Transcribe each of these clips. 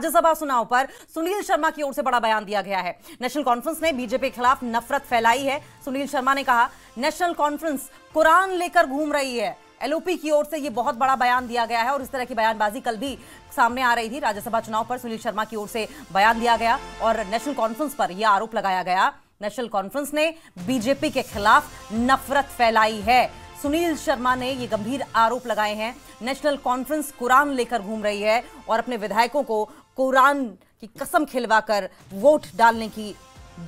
राज्यसभा चुनाव पर सुनील शर्मा की ओर से बड़ा बयान दिया गया है। नेशनल कॉन्फ्रेंस ने बीजेपी के खिलाफ नफरत फैलाई है। सुनील शर्मा ने कहा, नेशनल कॉन्फ्रेंस कुरान लेकर घूम रही है। एलओपी की ओर से यह बहुत बड़ा बयान दिया गया है और इस तरह की बयानबाजी कल भी सामने आ रही थी। राज्यसभा चुनाव पर सुनील शर्मा की ओर से बयान दिया गया और नेशनल कॉन्फ्रेंस पर यह आरोप लगाया गया, नेशनल कॉन्फ्रेंस ने बीजेपी के खिलाफ नफरत फैलाई है। सुनील शर्मा ने ये गंभीर आरोप लगाए हैं, नेशनल कॉन्फ्रेंस कुरान लेकर घूम रही है और अपने विधायकों को कुरान की कसम खिलवाकर वोट डालने की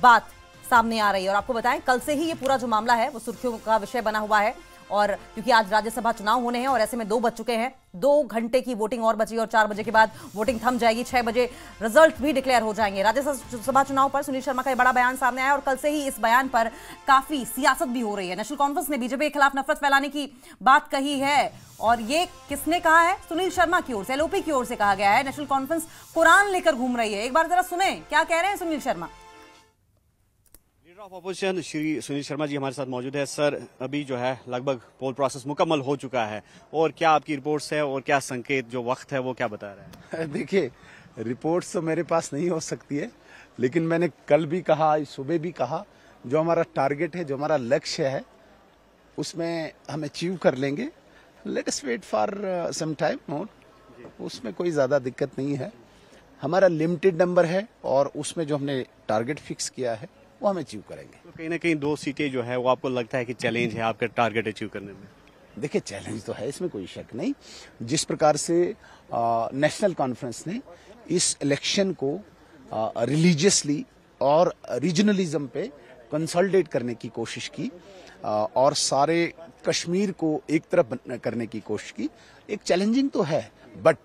बात सामने आ रही है। और आपको बताएं, कल से ही ये पूरा जो मामला है वो सुर्खियों का विषय बना हुआ है और क्योंकि आज राज्यसभा चुनाव होने हैं और ऐसे में 2 बज चुके हैं, 2 घंटे की वोटिंग और बची और 4 बजे के बाद वोटिंग थम जाएगी। 6 बजे रिजल्ट भी डिक्लेयर हो जाएंगे। राज्यसभा चुनाव पर सुनील शर्मा का एक बड़ा बयान सामने आया और कल से ही इस बयान पर काफी सियासत भी हो रही है। नेशनल कॉन्फ्रेंस ने बीजेपी के खिलाफ नफरत फैलाने की बात कही है और ये किसने कहा है? सुनील शर्मा की ओर से, एलओपी की ओर से कहा गया है नेशनल कॉन्फ्रेंस कुरान लेकर घूम रही है। एक बार जरा सुने क्या कह रहे हैं सुनील शर्मा। ऑफ अपोजिशन श्री सुनील शर्मा जी हमारे साथ मौजूद है। सर, अभी जो है लगभग पोल प्रोसेस मुकम्मल हो चुका है और क्या आपकी रिपोर्ट्स है और क्या संकेत जो वक्त है वो क्या बता रहा है? देखिए, रिपोर्ट्स तो मेरे पास नहीं हो सकती है, लेकिन मैंने कल भी कहा, आज सुबह भी कहा, जो हमारा टारगेट है, जो हमारा लक्ष्य है, उसमें हम अचीव कर लेंगे। Let us wait for some time more, उसमें कोई ज्यादा दिक्कत नहीं है। हमारा लिमिटेड नंबर है और उसमें जो हमने टारगेट फिक्स किया है वो हम अचीव करेंगे। तो कहीं ना कहीं 2 सीटें जो है वो आपको लगता है कि चैलेंज है आपका टारगेट अचीव करने में? देखिए, चैलेंज तो है, इसमें कोई शक नहीं। जिस प्रकार से नेशनल कॉन्फ्रेंस ने इस इलेक्शन को रिलीजियसली और रीजनलिज्म पे कंसोलिडेट करने की कोशिश की और सारे कश्मीर को एक तरफ करने की कोशिश की, एक चैलेंजिंग तो है, बट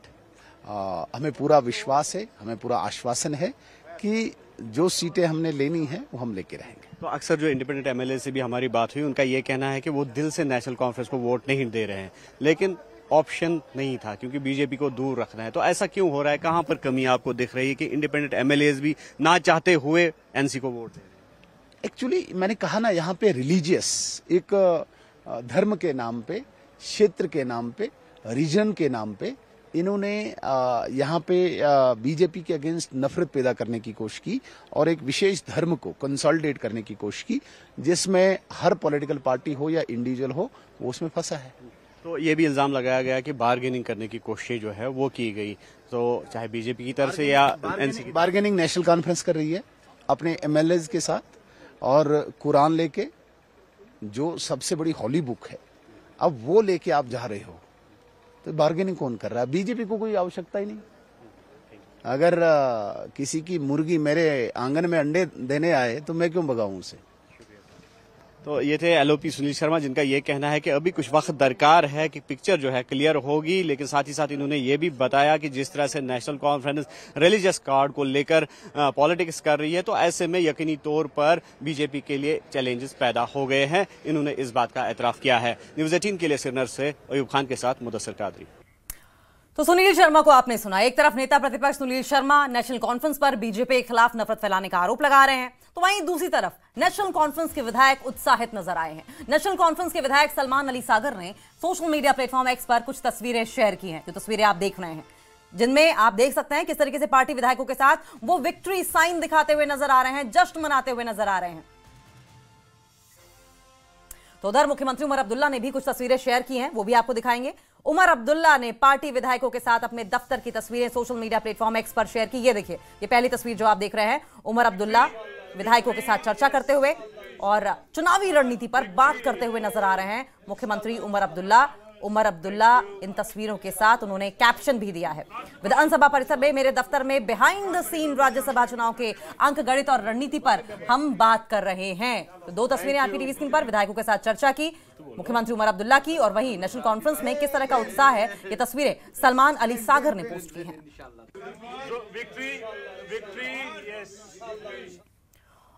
हमें पूरा विश्वास है, हमें पूरा आश्वासन है कि जो सीटें हमने लेनी है वो हम लेके रहेंगे। तो अक्सर जो इंडिपेंडेंट एमएलए से भी हमारी बात हुई, उनका ये कहना है कि वो दिल से नेशनल कॉन्फ्रेंस को वोट नहीं दे रहे हैं, लेकिन ऑप्शन नहीं था क्योंकि बीजेपी को दूर रखना है। तो ऐसा क्यों हो रहा है? कहां पर कमी आपको दिख रही है कि इंडिपेंडेंट एमएलए भी ना चाहते हुए एनसी को वोट दे रहे हैं? एक्चुअली मैंने कहा ना, यहाँ पे रिलीजियस एक धर्म के नाम पे, क्षेत्र के नाम पे, रीजन के नाम पे इन्होंने यहाँ पे बीजेपी के अगेंस्ट नफरत पैदा करने की कोशिश की और एक विशेष धर्म को कंसोलिडेट करने की कोशिश की, जिसमें हर पॉलिटिकल पार्टी हो या इंडिविजुअल हो वो उसमें फंसा है। तो ये भी इल्जाम लगाया गया कि बार्गेनिंग करने की कोशिश जो है वो की गई, तो चाहे बीजेपी की तरफ से या एनसी की। बार्गेनिंग नेशनल कॉन्फ्रेंस कर रही है अपने एमएलएज के साथ और कुरान लेके, जो सबसे बड़ी हॉली बुक है, अब वो लेके आप जा रहे हो, तो बार्गेनिंग कौन कर रहा है? बीजेपी को कोई आवश्यकता ही नहीं। अगर किसी की मुर्गी मेरे आंगन में अंडे देने आए तो मैं क्यों भगाऊं उसे? तो ये थे एलओपी सुनील शर्मा, जिनका ये कहना है कि अभी कुछ वक्त दरकार है कि पिक्चर जो है क्लियर होगी, लेकिन साथ ही साथ इन्होंने ये भी बताया कि जिस तरह से नेशनल कॉन्फ्रेंस रिलीजियस कार्ड को लेकर पॉलिटिक्स कर रही है, तो ऐसे में यकीनी तौर पर बीजेपी के लिए चैलेंजेस पैदा हो गए हैं। इन्होंने इस बात का एतराफ किया है। न्यूज़ 18 के लिए श्रीनगर से अयूब खान के साथ मुदस्सिर कादरी। तो सुनील शर्मा को आपने सुना, एक तरफ नेता प्रतिपक्ष सुनील शर्मा नेशनल कॉन्फ्रेंस पर बीजेपी के खिलाफ नफरत फैलाने का आरोप लगा रहे हैं, तो वहीं दूसरी तरफ नेशनल कॉन्फ्रेंस के विधायक उत्साहित नजर आए हैं। नेशनल कॉन्फ्रेंस के विधायक सलमान अली सागर ने सोशल मीडिया प्लेटफॉर्म एक्स पर कुछ तस्वीरें शेयर की हैं, जो तस्वीरें आप देख रहे हैं, जिनमें आप देख सकते हैं किस तरीके से पार्टी विधायकों के साथ वो विक्ट्री साइन दिखाते हुए नजर आ रहे हैं, जश्न मनाते हुए नजर आ रहे हैं। तो उधर मुख्यमंत्री उमर अब्दुल्ला ने भी कुछ तस्वीरें शेयर की हैं, वो भी आपको दिखाएंगे। उमर अब्दुल्ला ने पार्टी विधायकों के साथ अपने दफ्तर की तस्वीरें सोशल मीडिया प्लेटफॉर्म एक्स पर शेयर की। ये देखिए, ये पहली तस्वीर जो आप देख रहे हैं, उमर अब्दुल्ला विधायकों के साथ चर्चा करते हुए और चुनावी रणनीति पर बात करते हुए नजर आ रहे हैं मुख्यमंत्री उमर अब्दुल्ला इन तस्वीरों के साथ उन्होंने कैप्शन भी दिया है, विधानसभा परिसर में मेरे दफ्तर में बिहाइंड द सीन राज्यसभा चुनाव के अंक गणित और रणनीति पर हम बात कर रहे हैं। तो 2 तस्वीरें आपकी टीवी स्क्रीन पर, विधायकों के साथ चर्चा की मुख्यमंत्री उमर अब्दुल्ला की, और वहीं नेशनल कॉन्फ्रेंस में किस तरह का उत्साह है, ये तस्वीरें सलमान अली सागर ने पोस्ट की हैं।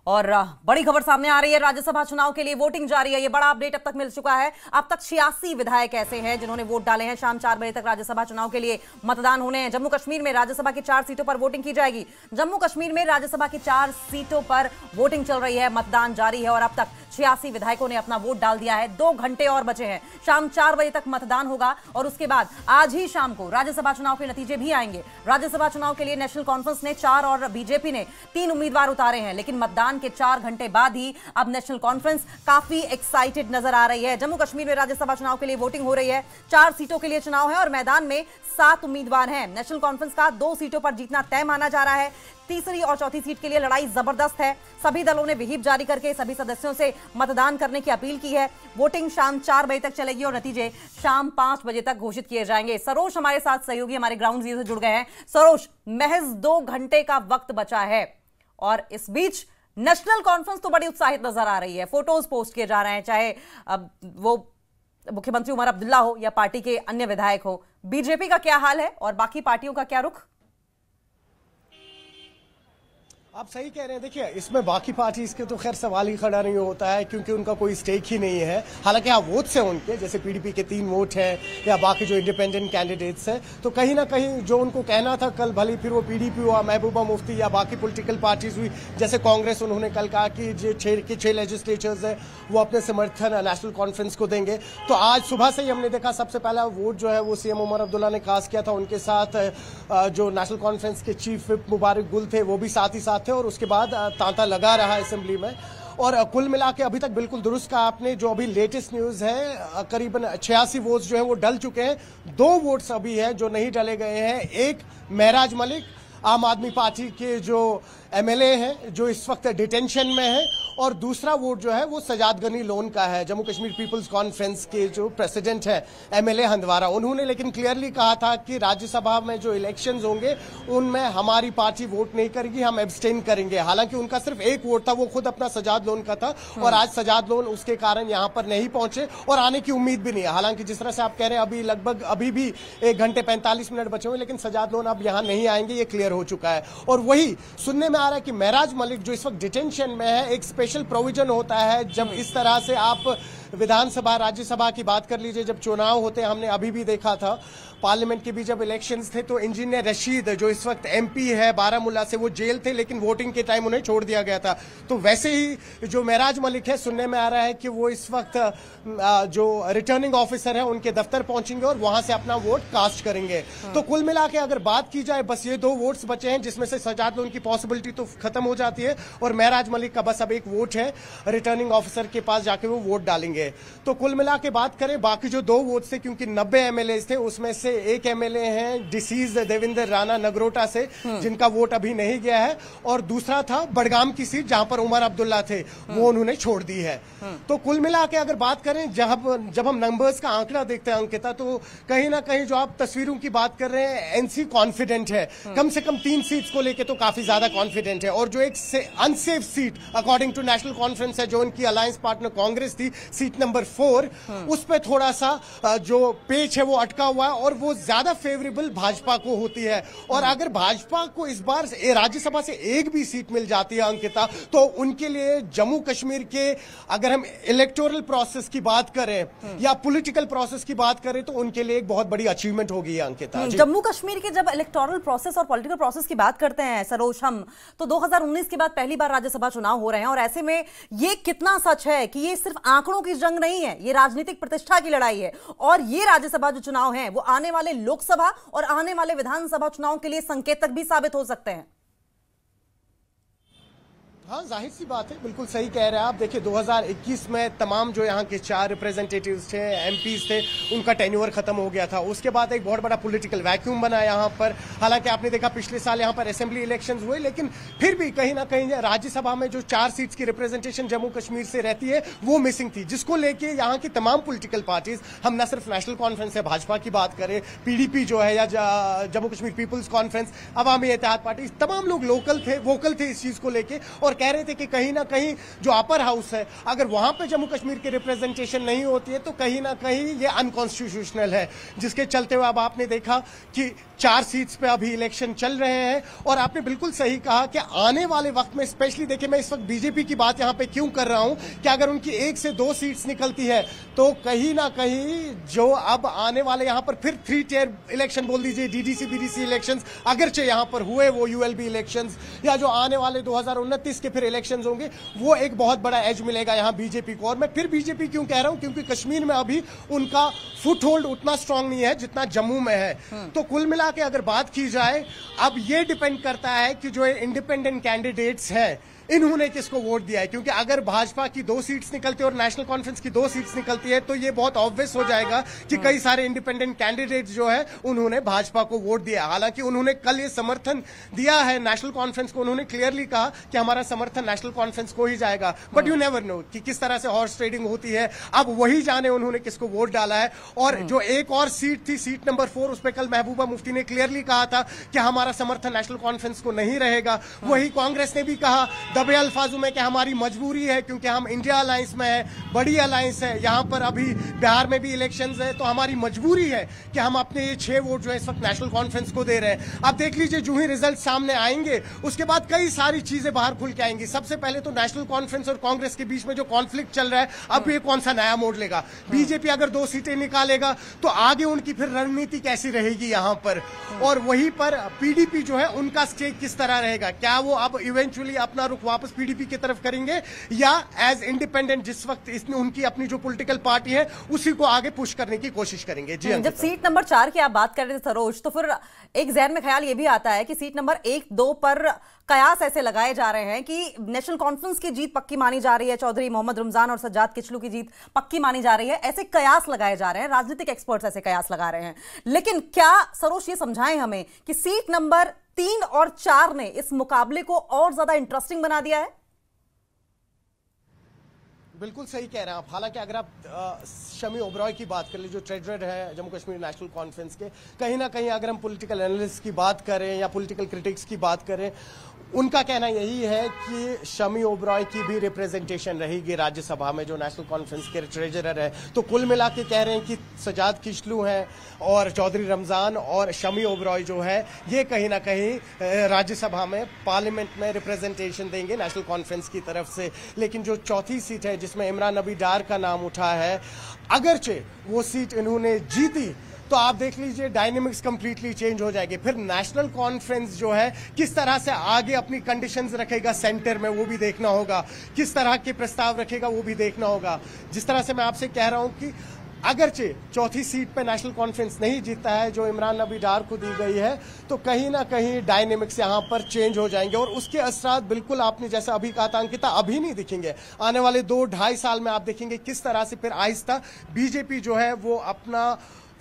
और बड़ी खबर सामने आ रही है, राज्यसभा चुनाव के लिए वोटिंग जारी है। ये बड़ा अपडेट अब तक मिल चुका है। अब तक 86 विधायक ऐसे हैं जिन्होंने वोट डाले हैं। शाम 4 बजे तक राज्यसभा चुनाव के लिए मतदान होने हैं। जम्मू कश्मीर में राज्यसभा की 4 सीटों पर वोटिंग की जाएगी। जम्मू कश्मीर में राज्यसभा की 4 सीटों पर वोटिंग चल रही है, मतदान जारी है और अब तक 86 विधायकों ने अपना वोट डाल दिया है। 2 घंटे और बचे हैं। शाम 4 बजे तक मतदान होगा और उसके बाद आज ही शाम को राज्यसभा चुनाव के नतीजे भी आएंगे। राज्यसभा चुनाव के लिए नेशनल कॉन्फ्रेंस ने 4 और बीजेपी ने 3 उम्मीदवार उतारे हैं, लेकिन मतदान के 4 घंटे बाद ही अब नेशनल कॉन्फ्रेंस काफी एक्साइटेड नजर आ रही है। जम्मू कश्मीर में राज्यसभा चुनाव के लिए वोटिंग हो रही है। 4 सीटों के लिए चुनाव है और मैदान में 7 उम्मीदवार हैं। नेशनल कॉन्फ्रेंस का 2 सीटों पर जीतना तय माना जा रहा है। तीसरी और चौथी सीट के लिए लड़ाई जबरदस्त है। सभी दलों ने व्हिप जारी करके सभी सदस्यों से मतदान करने की अपील की है। वोटिंग शाम 4 बजे तक चलेगी और नतीजे शाम 5 बजे तक घोषित किए जाएंगे। सरोज हमारे साथ सहयोगी हमारे ग्राउंड जीरो से जुड़ गए हैं। सरोज, महज 2 घंटे का वक्त बचा है और इस बीच नेशनल कॉन्फ्रेंस तो बड़ी उत्साहित नजर आ रही है। फोटोज पोस्ट किए जा रहे हैं, चाहे वो मुख्यमंत्री उमर अब्दुल्ला हो या पार्टी के अन्य विधायक हो। बीजेपी का क्या हाल है और बाकी पार्टियों का क्या रुख? आप सही कह रहे हैं। देखिए, इसमें बाकी पार्टीज के तो खैर सवाल ही खड़ा नहीं होता है क्योंकि उनका कोई स्टेक ही नहीं है। हालांकि हाँ, वोट्स हैं उनके, जैसे पीडीपी के 3 वोट हैं या बाकी जो इंडिपेंडेंट कैंडिडेट्स हैं, तो कहीं ना कहीं जो उनको कहना था कल, भले फिर वो पीडीपी हुआ, महबूबा मुफ्ती या बाकी पॉलिटिकल पार्टीज हुई, जैसे कांग्रेस, उन्होंने कल कहा कि जो 6 लेजिस्लेचर्स है वो अपने समर्थन नेशनल कॉन्फ्रेंस को देंगे। तो आज सुबह से ही हमने देखा सबसे पहला वोट जो है वो सीएम उमर अब्दुल्ला ने कास्ट किया था। उनके साथ जो नेशनल कॉन्फ्रेंस के चीफ व्हिप मुबारक गुल थे वो भी साथ ही साथ थे और उसके बाद तांता लगा रहा असेंबली में। और कुल मिला के अभी तक बिल्कुल दुरुस्त कहा आपने, जो अभी लेटेस्ट न्यूज है, करीबन 86 वोट्स जो है वो डल चुके हैं। 2 वोट्स अभी हैं जो नहीं डले गए हैं। एक महराज मलिक, आम आदमी पार्टी के जो एमएलए हैं जो इस वक्त डिटेंशन में है, और दूसरा वोट जो है वो सजाद गनी लोन का है, जम्मू कश्मीर पीपल्स कॉन्फ्रेंस के जो प्रेसिडेंट है एमएलए हंदवारा। उन्होंने लेकिन क्लियरली कहा था कि राज्यसभा में जो इलेक्शंस होंगे उनमें हमारी पार्टी वोट नहीं करेगी, हम एब्सटेन करेंगे। हालांकि उनका सिर्फ एक वोट था, वो खुद अपना सजाद लोन का था और आज सजाद लोन उसके कारण यहां पर नहीं पहुंचे और आने की उम्मीद भी नहीं है। हालांकि जिस तरह से आप कह रहे हैं अभी लगभग अभी भी 1 घंटे 45 मिनट बचे हुए, लेकिन सजाद लोन अब यहां नहीं आएंगे, ये क्लियर हो चुका है। और वही सुनने में आ रहा है कि महराज मलिक जो इस वक्त डिटेंशन में है, एक स्पेशल प्रोविजन होता है जब इस तरह से आप विधानसभा राज्यसभा की बात कर लीजिए, जब चुनाव होते हैं, हमने अभी भी देखा था पार्लियामेंट के भी जब इलेक्शंस थे तो इंजीनियर रशीद जो इस वक्त एमपी है बारामूला से, वो जेल थे लेकिन वोटिंग के टाइम उन्हें छोड़ दिया गया था। तो वैसे ही जो महराज मलिक है, सुनने में आ रहा है कि वो इस वक्त जो रिटर्निंग ऑफिसर है उनके दफ्तर पहुंचेंगे और वहां से अपना वोट कास्ट करेंगे। तो कुल मिला के अगर बात की जाए, बस ये 2 वोट्स बचे हैं जिसमें से सजाद लोन की पॉसिबिलिटी तो खत्म हो जाती है और महराज मलिक का बस अब एक वोट है, रिटर्निंग ऑफिसर के पास जाके वो वोट डालेंगे। तो कुल मिला के बात करें, बाकी जो 2 वोट थे, क्योंकि 90 एमएलए थे, उसमें से एक एमएलए हैं डिसीज देवेंद्र राणा नगरोटा से, जिनका वोट अभी नहीं गया है, और दूसरा था बड़गाम की सीट जहां पर उमर अब्दुल्ला थे, वो उन्होंने छोड़ दी है। तो कुल मिला के अगर बात करें, जब हम नंबर्स का आंकड़ा देखते हैं अंकिता, तो कहीं ना कहीं जो आप तस्वीरों की बात कर रहे हैं, एनसी कॉन्फिडेंट है, कम से कम 3 सीट्स को लेकर तो काफी ज्यादा कॉन्फिडेंट है। और जो एक unsafe seat according to National Conference है, जो उनकी अलायंस पार्टनर कांग्रेस थी, सीट नंबर 4, उस पर थोड़ा सा जो पेच है वो अटका हुआ है और वो ज्यादा फेवरेबल भाजपा को होती है। और अगर भाजपा को इस बार राज्यसभा से एक भी सीट मिल जाती है अंकिता, तो उनके लिए जम्मू कश्मीर के, अगर हम इलेक्टोरल प्रोसेस की बात करें या पॉलिटिकल प्रोसेस की बात करें, तो उनके लिए एक बहुत बड़ी अचीवमेंट होगी अंकिता। जम्मू कश्मीर के जब इलेक्टोरल प्रोसेस और पॉलिटिकल प्रोसेस की बात करते हैं सरोज, हम तो 2019 के बाद पहली बार राज्यसभा चुनाव हो रहे हैं और ऐसे में ये कितना सच है कि ये सिर्फ आंकड़ों की जंग नहीं है, ये राजनीतिक प्रतिष्ठा की लड़ाई है। और ये राज्यसभा जो चुनाव है वो आने वाले लोकसभा और आने वाले विधानसभा चुनाव के लिए संकेतक भी साबित हो सकते हैं। हाँ, जाहिर सी बात है, बिल्कुल सही कह रहे हैं आप। देखिए 2021 में तमाम जो यहाँ के 4 रिप्रेजेंटेटिव्स थे, एमपीज थे, उनका टेन्योर खत्म हो गया था। उसके बाद एक बहुत बड़ा पॉलिटिकल वैक्यूम बना यहाँ पर। हालांकि आपने देखा पिछले साल यहाँ पर असेंबली इलेक्शंस हुए, लेकिन फिर भी कहीं ना कहीं राज्यसभा में जो 4 सीट्स की रिप्रेजेंटेशन जम्मू कश्मीर से रहती है वो मिसिंग थी, जिसको लेके यहाँ की तमाम पॉलिटिकल पार्टीज, हम न सिर्फ नेशनल कॉन्फ्रेंस है भाजपा की बात करें, पीडीपी जो है या जम्मू कश्मीर पीपल्स कॉन्फ्रेंस, अवामी इत्तेहाद पार्टी, तमाम लोग वोकल थे इस चीज को लेके। और और कह रहे थे कि कहीं ना कहीं जो अपर हाउस है, अगर वहां पे जम्मू कश्मीर की रिप्रेजेंटेशन नहीं होती है तो कहीं ना कहीं ये अनकॉन्स्टिट्यूशनल है, जिसके चलते हुए अब आपने देखा कि 4 सीट्स पे अभी इलेक्शन चल रहे हैं। और आपने बिल्कुल सही कहा कि आने वाले वक्त में, स्पेशली देखिए मैं इस वक्त बीजेपी की बात यहां पे क्यों कर रहा हूं कि अगर उनकी 1 से 2 सीट्स निकलती है तो कहीं ना कहीं जो अब आने वाले यहां पर फिर 3 टियर इलेक्शन बोल दीजिए, डीडीसी बीडीसी इलेक्शंस अगरचे यहां पर हुए, वो यूएलबी इलेक्शंस या जो आने वाले 2029 के फिर इलेक्शंस होंगे, वो एक बहुत बड़ा एज मिलेगा यहां बीजेपी को। और मैं फिर बीजेपी क्यों कह रहा हूं, क्योंकि कश्मीर में अभी उनका फुट होल्ड उतना स्ट्रांग नहीं है जितना जम्मू में है। तो कुल मिला के अगर बात की जाए, अब ये डिपेंड करता है कि जो इंडिपेंडेंट कैंडिडेट्स हैं इन्होंने किसको वोट दिया है, क्योंकि अगर भाजपा की 2 सीट्स निकलती है और नेशनल कॉन्फ्रेंस की 2 सीट्स निकलती है तो ये बहुत ऑब्वियस हो जाएगा कि कई सारे इंडिपेंडेंट कैंडिडेट्स जो है उन्होंने भाजपा को वोट दिया। हालांकि उन्होंने कल ये समर्थन दिया है नेशनल कॉन्फ्रेंस को, उन्होंने क्लियरली कहा कि हमारा समर्थन नेशनल कॉन्फ्रेंस को ही जाएगा, बट यू नेवर नो कि किस तरह से हॉर्स ट्रेडिंग होती है। अब वही जाने उन्होंने किसको वोट डाला है। और जो एक और सीट थी, सीट नंबर 4, उस पर कल महबूबा मुफ्ती ने क्लियरली कहा था कि हमारा समर्थन नेशनल कॉन्फ्रेंस को नहीं रहेगा। वही कांग्रेस ने भी कहा दबे अल्फाजों में कि हमारी मजबूरी है क्योंकि हम इंडिया अलायंस में है, बड़ी अलायंस है, यहां पर अभी बिहार में भी इलेक्शंस है, तो हमारी मजबूरी है कि हम अपने ये 6 वोट जो है इस वक्त नेशनल कॉन्फ्रेंस को दे रहे हैं। अब देख लीजिए जो ही रिजल्ट सामने आएंगे उसके बाद कई सारी चीजें बाहर खुल के आएंगी। सबसे पहले तो नेशनल कॉन्फ्रेंस और कांग्रेस के बीच में जो कॉन्फ्लिक्ट चल रहा है, अब ये कौन सा नया मोड़ लेगा। बीजेपी अगर 2 सीटें निकालेगा तो आगे उनकी फिर रणनीति कैसी रहेगी यहां पर, और वहीं पर पीडीपी जो है उनका स्टेक किस तरह रहेगा। क्या वो अब इवेंचुअली अपना रुख वापस पीडीपी की तरफ करेंगे या एज इंडिपेंडेंट जिस वक्त इसने उनकी अपनी जो पॉलिटिकल पार्टी है उसी को आगे पुश करने की कोशिश करेंगे। जी जब सीट नंबर 4 की आप बात कर रहे थे सरोज, तो फिर एक जहन में ख्याल ये भी आता है कि सीट नंबर 1, 2 पर कयास ऐसे लगाए जा रहे हैं कि नेशनल कॉन्फ्रेंस की जीत पक्की मानी जा रही है, चौधरी मोहम्मद रमजान और सज्जाद किचलू की जीत पक्की मानी जा रही है। ऐसे कयास लगाए जा रहे हैं, राजनीतिक एक्सपर्ट्स ऐसे कयास लगा रहे हैं। लेकिन क्या सरोज ये समझाएं हमें कि सीट नंबर 3 और 4 ने इस मुकाबले को और ज्यादा इंटरेस्टिंग बना दिया है? बिल्कुल सही कह रहे हैं आप। हालांकि अगर आप शमी ओबरॉय की बात कर ले, जो ट्रेजरर है जम्मू कश्मीर नेशनल कॉन्फ्रेंस के, कहीं ना कहीं अगर हम पॉलिटिकल एनालिस्ट की बात करें या पॉलिटिकल क्रिटिक्स की बात करें, उनका कहना यही है कि शमी ओबरॉय की भी रिप्रेजेंटेशन रहेगी राज्यसभा में, जो नेशनल कॉन्फ्रेंस के ट्रेजरर है। तो कुल मिला के कह रहे हैं कि सज्जाद किचलू हैं और चौधरी रमजान और शमी ओबरॉय जो है ये कहीं ना कहीं राज्यसभा में, पार्लियामेंट में रिप्रेजेंटेशन देंगे नेशनल कॉन्फ्रेंस की तरफ से। लेकिन जो चौथी सीट है जिसमें इमरान नबी डार का नाम उठा है, अगरचे वो सीट इन्होंने जीती तो आप देख लीजिए डायनेमिक्स कंप्लीटली चेंज हो जाएगी। फिर नेशनल कॉन्फ्रेंस जो है किस तरह से आगे अपनी कंडीशंस रखेगा सेंटर में, वो भी देखना होगा। किस तरह के प्रस्ताव रखेगा वो भी देखना होगा। जिस तरह से मैं आपसे कह रहा हूं कि अगरचे चौथी सीट पे नेशनल कॉन्फ्रेंस नहीं जीतता है जो इमरान नबी डार को दी गई है, तो कहीं ना कहीं डायनेमिक्स यहां पर चेंज हो जाएंगे और उसके असरात बिल्कुल आपने जैसा अभी कहा था अंकिता, अभी नहीं दिखेंगे। आने वाले 2-2.5 साल में आप देखेंगे किस तरह से फिर आहिस्ता बीजेपी जो है वो अपना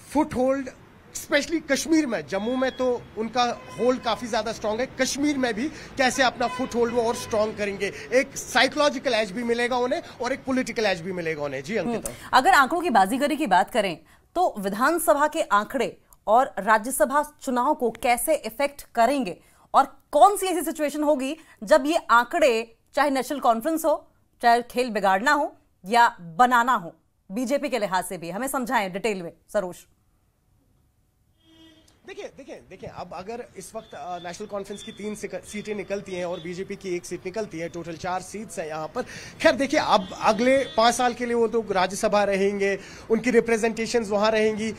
फुट होल्ड, स्पेशली कश्मीर में, जम्मू में तो उनका होल्ड काफी ज्यादा स्ट्रांग है, कश्मीर में भी कैसे अपना फुट होल्ड वो और स्ट्रांग करेंगे। एक साइकोलॉजिकल एज भी मिलेगा उन्हें और एक पॉलिटिकल एज भी मिलेगा उन्हें। जी अंकिता, अगर आंकड़ों की बाजीगरी की बात करें तो विधानसभा के आंकड़े और राज्यसभा चुनाव को कैसे इफेक्ट करेंगे और कौन सी ऐसी सिचुएशन होगी जब ये आंकड़े, चाहे नेशनल कॉन्फ्रेंस हो, चाहे खेल बिगाड़ना हो या बनाना हो, बीजेपी के लिहाज से भी हमें समझाएं डिटेल में सरोज। देखिए अब अगर इस वक्त नेशनल कॉन्फ्रेंस की 3 सीटें निकलती हैं और बीजेपी की 1 सीट निकलती है, टोटल 4 सीट्स हैं यहाँ पर। खैर देखिए अब अगले 5 साल के लिए वो तो राज्यसभा रहेंगे, उनकी रिप्रेजेंटेशंस वहां रहेंगी।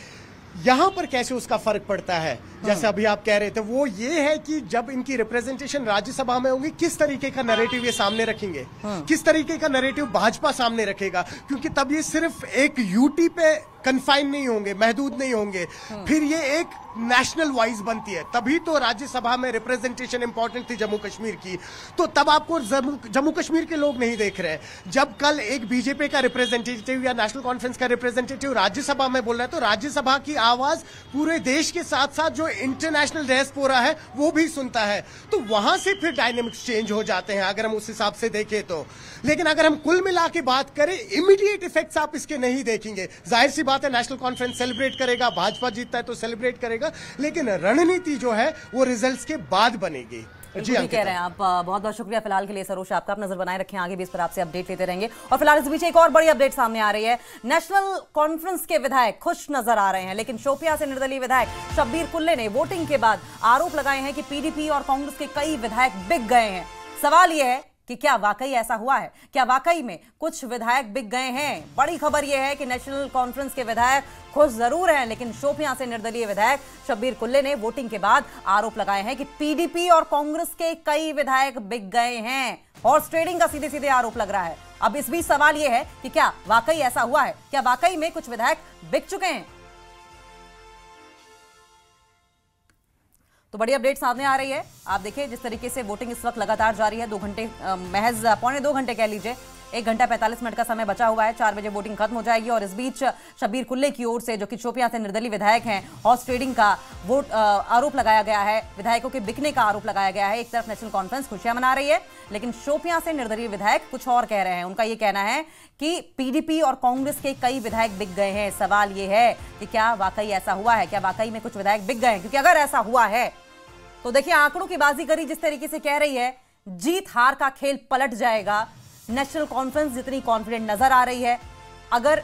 यहां पर कैसे उसका फर्क पड़ता है, जैसे अभी आप कह रहे थे, वो ये है कि जब इनकी रिप्रेजेंटेशन राज्यसभा में होगी किस तरीके का नैरेटिव ये सामने रखेंगे, किस तरीके का नैरेटिव भाजपा सामने रखेगा, क्योंकि तब ये सिर्फ एक यूटी पे कन्फाइन नहीं होंगे, महदूद नहीं होंगे, फिर ये एक नेशनल वाइज बनती है। तभी तो राज्यसभा में रिप्रेजेंटेशन इंपॉर्टेंट थी जम्मू कश्मीर की, तो तब आपको जम्मू कश्मीर के लोग नहीं देख रहे। जब कल एक बीजेपी का रिप्रेजेंटेटिव या नेशनल कॉन्फ्रेंस का रिप्रेजेंटेटिव राज्यसभा में बोल रहा है तो राज्यसभा की आवाज पूरे देश के साथ साथ जो इंटरनेशनल डायस्पोरा है वो भी सुनता है, तो वहां से फिर डायनेमिक्स चेंज हो जाते हैं अगर हम उस हिसाब से देखें तो। लेकिन अगर हम कुल मिला के बात करें, इमीडिएट इफेक्ट्स आप इसके नहीं देखेंगे। जाहिर सी बात है, नेशनल कॉन्फ्रेंस सेलिब्रेट करेगा, भाजपा जीतता है तो सेलिब्रेट करेगा, लेकिन रणनीति जो है वो रिजल्ट्स के बाद बनेगी। जी कह रहे हैं आप। बहुत बहुत शुक्रिया फिलहाल के लिए सरोज आपका। आप नजर बनाए रखें, आगे भी इस पर आपसे अपडेट लेते रहेंगे। और फिलहाल इस बीच एक और बड़ी अपडेट सामने आ रही है। नेशनल कॉन्फ्रेंस के विधायक खुश नजर आ रहे हैं, लेकिन शोपियां से निर्दलीय विधायक शब्बीर कुल्ले ने वोटिंग के बाद आरोप लगाए हैं कि पीडीपी और कांग्रेस के कई विधायक बिक गए हैं। सवाल यह है कि क्या वाकई ऐसा हुआ है? क्या वाकई में कुछ विधायक बिक गए हैं? बड़ी खबर यह है कि नेशनल कॉन्फ्रेंस के विधायक खुश जरूर हैं, लेकिन शोपियां से निर्दलीय विधायक शब्बीर कुल्ले ने वोटिंग के बाद आरोप लगाए हैं कि पीडीपी और कांग्रेस के कई विधायक बिक गए हैं। हॉर्स ट्रेडिंग का सीधे सीधे आरोप लग रहा है। अब इस बीच सवाल यह है कि क्या वाकई ऐसा हुआ है? क्या वाकई में कुछ विधायक बिक चुके हैं? तो बड़ी अपडेट सामने आ रही है। आप देखिए जिस तरीके से वोटिंग इस वक्त लगातार जारी है। 2 घंटे, महज पौने 2 घंटे कह लीजिए, 1 घंटा 45 मिनट का समय बचा हुआ है। 4 बजे वोटिंग खत्म हो जाएगी। और इस बीच शब्बीर कुल्ले की ओर से, जो कि शोपियां से निर्दलीय विधायक हैं, हॉर्स ट्रेडिंग का आरोप लगाया गया है, विधायकों के बिकने का आरोप लगाया गया है। एक तरफ नेशनल कॉन्फ्रेंस खुशियां मना रही है, लेकिन शोपियां से निर्दलीय विधायक कुछ और कह रहे हैं। उनका यह कहना है कि पीडीपी और कांग्रेस के कई विधायक बिक गए हैं। सवाल यह है कि क्या वाकई ऐसा हुआ है? क्या वाकई में कुछ विधायक बिक गए हैं? क्योंकि अगर ऐसा हुआ है तो देखिए, आंकड़ों की बाजी करी जिस तरीके से कह रही है, जीत हार का खेल पलट जाएगा। नेशनल कॉन्फ्रेंस जितनी कॉन्फिडेंट नजर आ रही है, अगर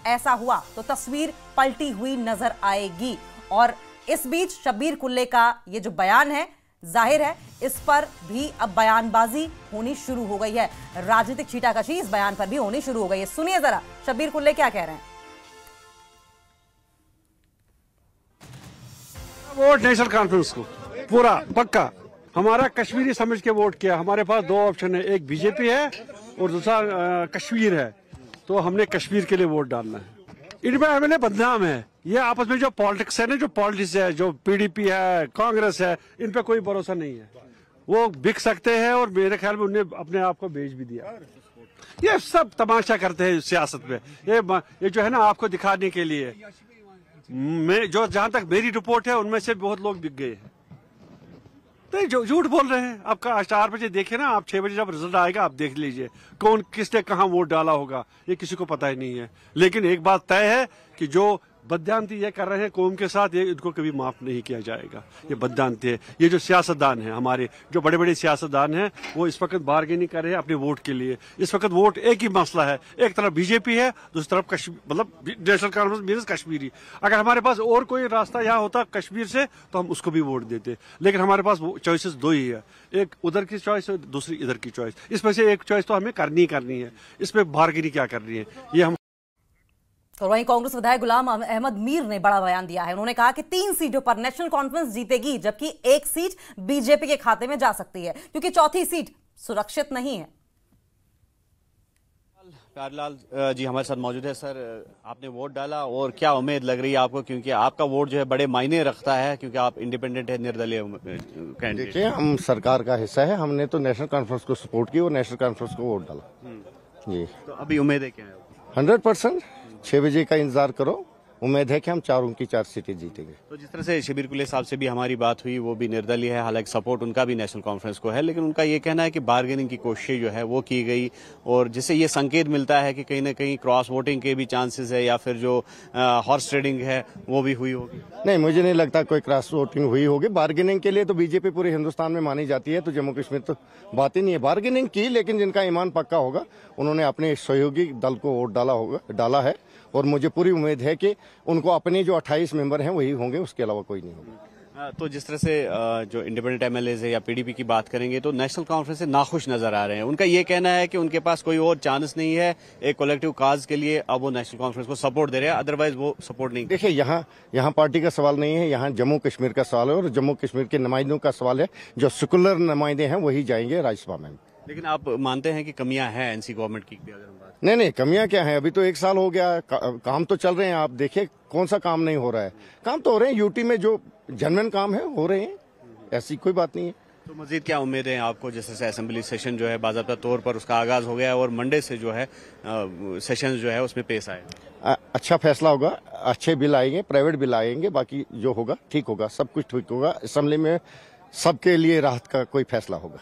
ऐसा हुआ तो तस्वीर पलटी हुई नजर आएगी। और इस बीच शब्बीर कुल्ले का ये जो बयान है, जाहिर है इस पर भी अब बयानबाजी होनी शुरू हो गई है। राजनीतिक छींटाकशी इस बयान पर भी होनी शुरू हो गई है। सुनिए जरा शब्बीर कुल्ले क्या कह रहे हैं। वोट नेशनल कॉन्फ्रेंस को पूरा पक्का हमारा कश्मीरी समझ के वोट किया। हमारे पास 2 ऑप्शन है, एक बीजेपी है और दूसरा कश्मीर है, तो हमने कश्मीर के लिए वोट डालना है। इनमें एमएलए बदनाम है। ये आपस में जो पॉलिटिक्स है ना, जो पॉलिटिक्स है, जो पीडीपी है, कांग्रेस है, इन पे कोई भरोसा नहीं है। वो बिक सकते हैं और मेरे ख्याल में उन्हें अपने आप को बेच भी दिया। ये सब तमाशा करते हैं सियासत में। ये जो है ना, आपको दिखाने के लिए। मैं जो जहां तक मेरी रिपोर्ट है, उनमें से बहुत लोग बिक गए हैं। तो जो झूठ बोल रहे हैं। आपका 4 बजे देखे ना, आप 6 बजे जब रिजल्ट आएगा आप देख लीजिए कौन किसने कहां वोट डाला होगा। ये किसी को पता ही नहीं है। लेकिन एक बात तय है कि जो बदयांती ये कर रहे हैं कौम के साथ, ये इनको कभी माफ नहीं किया जाएगा। ये बदयांती है। ये जो सियासतदान है, हमारे जो बड़े बड़े सियासतदान हैं, वो इस वक्त बार्गेनिंग कर रहे हैं अपने वोट के लिए। इस वक्त वोट एक ही मसला है, एक तरफ बीजेपी है, दूसरी तरफ मतलब नेशनल कॉन्फ्रेंस मींस कश्मीरी। अगर हमारे पास और कोई रास्ता यहाँ होता कश्मीर से, तो हम उसको भी वोट देते। लेकिन हमारे पास चॉइसेस 2 ही है, एक उधर की चॉइस और दूसरी इधर की चॉइस। इसमें से एक चॉइस तो हमें करनी है। इसमें बार्गेनिंग क्या करनी है, ये हम। और वहीं कांग्रेस विधायक गुलाम अहमद मीर ने बड़ा बयान दिया है। उन्होंने कहा कि 3 सीटों पर नेशनल कॉन्फ्रेंस जीतेगी, जबकि 1 सीट बीजेपी के खाते में जा सकती है, क्योंकि चौथी सीट सुरक्षित नहीं है। प्यारेलाल जी हमारे साथ मौजूद है। सर, आपने वोट डाला और क्या उम्मीद लग रही है आपको, क्योंकि आपका वोट जो है बड़े मायने रखता है, क्योंकि आप इंडिपेंडेंट है, निर्दलीय कैंडिडेट। देखिए, हम सरकार का हिस्सा है। हमने तो नेशनल कॉन्फ्रेंस को सपोर्ट की और नेशनल कॉन्फ्रेंस को वोट डाला। जी, तो अभी उम्मीद है क्या है? 100%। 6 बजे का इंतजार करो। उम्मीद है कि हम 4 की 4 सीटें जीतेंगे। तो जिस तरह से शब्बीर कुल्ले साहब से भी हमारी बात हुई, वो भी निर्दलीय है, हालांकि सपोर्ट उनका भी नेशनल कॉन्फ्रेंस को है, लेकिन उनका ये कहना है कि बार्गेनिंग की कोशिश जो है वो की गई, और जिससे ये संकेत मिलता है कि कहीं ना कहीं क्रॉस वोटिंग के भी चांसेस है, या फिर जो हॉर्स ट्रेडिंग है वो भी हुई होगी। नहीं, मुझे नहीं लगता कोई क्रॉस वोटिंग हुई होगी। बार्गेनिंग के लिए तो बीजेपी पूरे हिंदुस्तान में मानी जाती है, तो जम्मू कश्मीर तो बात ही नहीं है। बार्गेनिंग की, लेकिन जिनका ईमान पक्का होगा उन्होंने अपने सहयोगी दल को वोट डाला है। और मुझे पूरी उम्मीद है कि उनको अपने जो 28 मेंबर हैं वही होंगे, उसके अलावा कोई नहीं होगा। तो जिस तरह से जो इंडिपेंडेंट एमएलए है या पीडीपी की बात करेंगे, तो नेशनल कॉन्फ्रेंस से नाखुश नजर आ रहे हैं। उनका ये कहना है कि उनके पास कोई और चांस नहीं है एक कलेक्टिव काज के लिए, अब वो नेशनल कॉन्फ्रेंस को सपोर्ट दे रहे हैं, अदरवाइज वो सपोर्ट नहीं। देखिए, यहाँ पार्टी का सवाल नहीं है, यहाँ जम्मू कश्मीर का सवाल है, और जम्मू कश्मीर के नुमाइंदों का सवाल है। जो सेकुलर नुमाइंदे हैं वही जाएंगे राज्यसभा में। लेकिन आप मानते हैं कि कमियां हैं एनसी गवर्नमेंट की भी, अगर हम बात? नहीं, कमियां क्या हैं? अभी तो 1 साल हो गया, काम तो चल रहे हैं। आप देखिए कौन सा काम नहीं हो रहा है। काम तो हो रहे हैं। यूटी में जो जनरल काम है हो रहे हैं, ऐसी कोई बात नहीं है। तो मजीद क्या उम्मीद है आपको? जैसे असेंबली सेशन जो है बाज़ाब्ता तौर पर उसका आगाज हो गया है, और मंडे से जो है सेशन जो है उसमें पेश आएगा। अच्छा फैसला होगा, अच्छे बिल आएंगे, प्राइवेट बिल आएंगे, बाकी जो होगा ठीक होगा, सब कुछ ठीक होगा। असेंबली में सबके लिए राहत का कोई फैसला होगा।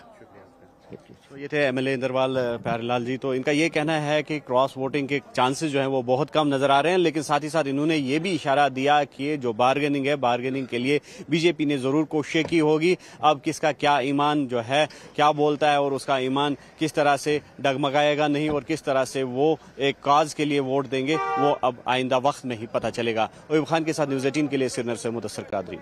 तो ये थे एमएलए इंदरवाल प्यारेलाल जी। तो इनका ये कहना है कि क्रॉस वोटिंग के चांसेस जो हैं वो बहुत कम नजर आ रहे हैं, लेकिन साथ ही साथ इन्होंने ये भी इशारा दिया कि जो बार्गेनिंग है, बार्गेनिंग के लिए बीजेपी ने जरूर कोशिशें की होगी। अब किसका क्या ईमान जो है क्या बोलता है और उसका ईमान किस तरह से डगमगाएगा नहीं और किस तरह से वो एक काज के लिए वोट देंगे, वो अब आइंदा वक्त में ही पता चलेगा। ओयूब खान के साथ न्यूज़ 18 के लिए श्रीनगर से मुदस्सर कादरी।